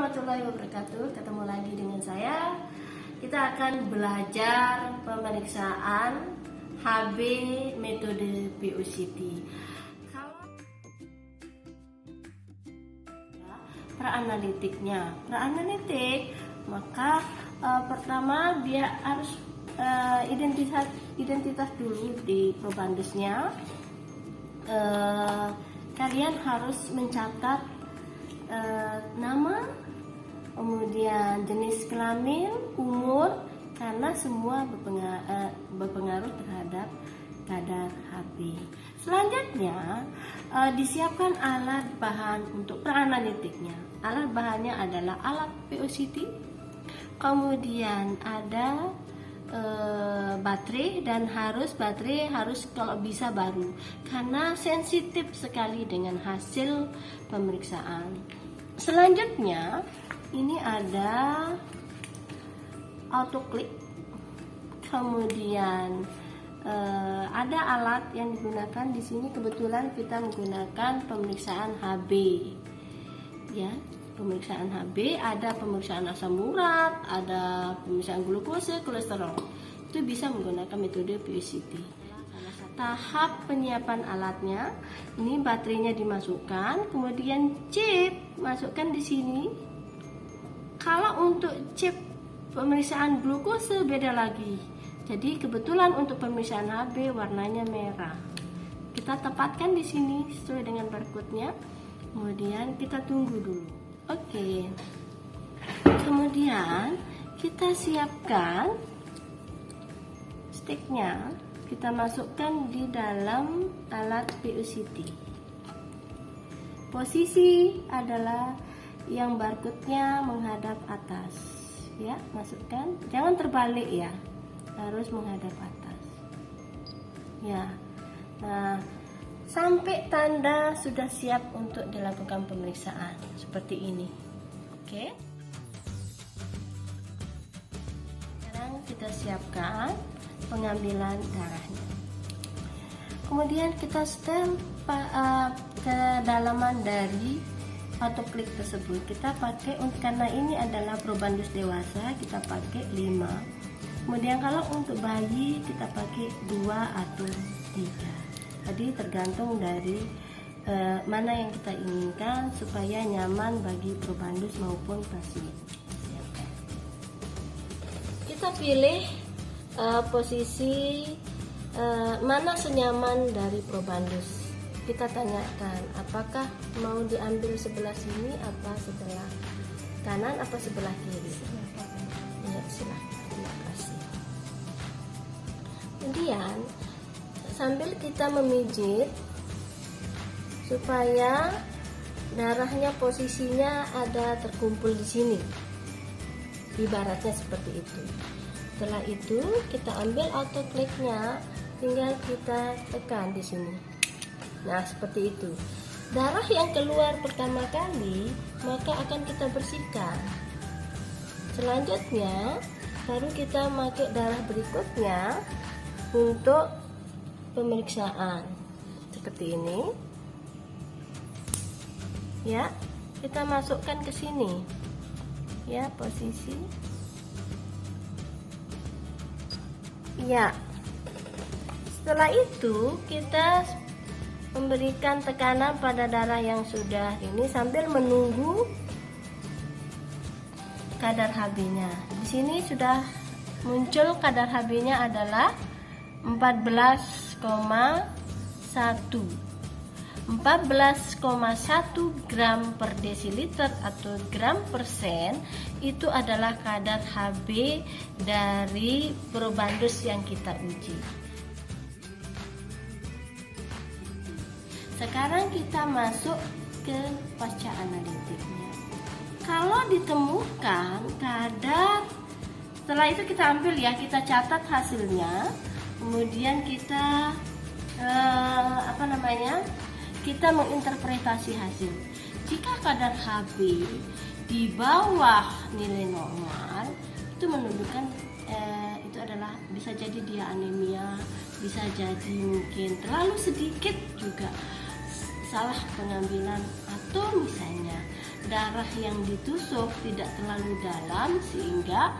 warahmatullahi wabarakatuh. Ketemu lagi dengan saya. Kita akan belajar pemeriksaan HB metode POCT. Kalau praanalitiknya, maka pertama dia harus identitas dulu di probandusnya. Kalian harus mencatat nama, kemudian jenis kelamin, umur, karena semua berpengaruh terhadap kadar HB. Selanjutnya disiapkan alat bahan untuk praanalitiknya. Alat bahannya adalah alat POCT, kemudian ada baterai, dan baterai harus kalau bisa baru, karena sensitif sekali dengan hasil pemeriksaan. Selanjutnya ini ada autoclick, kemudian ada alat yang digunakan di sini. Kebetulan kita menggunakan pemeriksaan HB, ya. Pemeriksaan HB, ada pemeriksaan asam urat, ada pemeriksaan glukose, kolesterol. Itu bisa menggunakan metode POCT. Tahap penyiapan alatnya, ini baterainya dimasukkan, kemudian chip masukkan di sini. Kalau untuk chip pemeriksaan glukose beda lagi. Jadi kebetulan untuk pemeriksaan HB warnanya merah. Kita tempatkan di sini sesuai dengan barcode-nya. Kemudian kita tunggu dulu. Oke. Kemudian kita siapkan sticknya, kita masukkan di dalam alat POCT. Posisi adalah yang barcode-nya menghadap atas, ya. Masukkan, jangan terbalik ya, harus menghadap atas, ya. Nah, sampai tanda sudah siap untuk dilakukan pemeriksaan seperti ini. Oke. Sekarang kita siapkan pengambilan darahnya. Kemudian kita setel kedalaman dari autoclick tersebut. Kita pakai, karena ini adalah probandus dewasa, kita pakai 5. Kemudian kalau untuk bayi kita pakai 2 atau 3. Jadi tergantung dari mana yang kita inginkan supaya nyaman bagi probandus maupun pasien. Kita pilih posisi mana senyaman dari probandus. Kita tanyakan apakah mau diambil sebelah sini, apa sebelah kanan, apa sebelah kiri. Ya, silakan. Terima kasih. Kemudian sambil kita memijit supaya darahnya posisinya ada terkumpul di sini, ibaratnya seperti itu. Setelah itu kita ambil autoclicknya, tinggal kita tekan di sini. Nah, seperti itu. Darah yang keluar pertama kali maka akan kita bersihkan. Selanjutnya baru kita pakai darah berikutnya untuk pemeriksaan seperti ini, ya. Kita masukkan ke sini, ya, posisi, ya. Setelah itu kita memberikan tekanan pada darah yang sudah ini sambil menunggu kadar HB-nya. Di sini sudah muncul kadar HB-nya adalah 14,1 gram per desiliter atau gram persen. Itu adalah kadar HB dari probandus yang kita uji. Sekarang kita masuk ke pasca analitiknya. Kalau ditemukan kadar, setelah itu kita ambil, ya, kita catat hasilnya. Kemudian kita kita menginterpretasi hasil. Jika kadar HB di bawah nilai normal, itu menunjukkan itu adalah bisa jadi dia anemia, bisa jadi mungkin terlalu sedikit juga salah pengambilan, atau misalnya darah yang ditusuk tidak terlalu dalam sehingga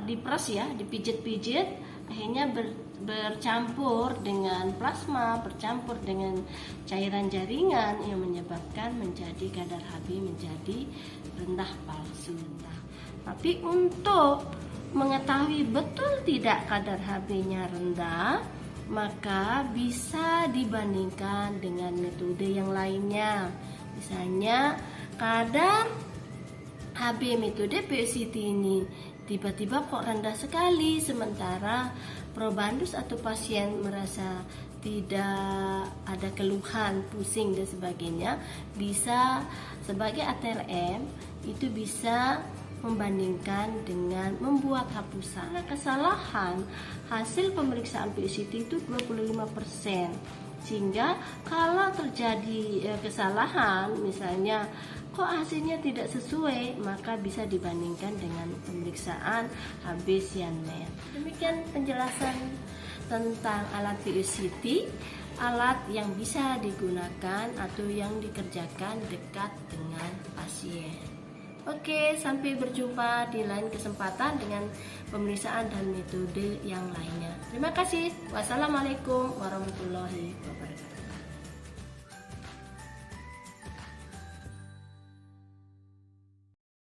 diperas ya, dipijit-pijit, akhirnya bercampur dengan plasma, bercampur dengan cairan jaringan yang menyebabkan menjadi kadar Hb menjadi rendah palsu. Tapi untuk mengetahui betul tidak kadar Hb-nya rendah, maka bisa dibandingkan dengan metode yang lainnya. Misalnya kadar Hb metode PCT ini tiba-tiba kok rendah sekali, sementara probandus atau pasien merasa tidak ada keluhan, pusing dan sebagainya, bisa sebagai ATLM itu bisa membandingkan dengan membuat hapusan. Kesalahan hasil pemeriksaan PCT itu 25%. Sehingga kalau terjadi kesalahan, misalnya kok hasilnya tidak sesuai, maka bisa dibandingkan dengan pemeriksaan Hb cyanmer. Demikian penjelasan tentang alat PCT, alat yang bisa digunakan atau yang dikerjakan dekat dengan pasien. Oke, sampai berjumpa di lain kesempatan dengan pemeriksaan dan metode yang lainnya. Terima kasih. Wassalamualaikum warahmatullahi wabarakatuh.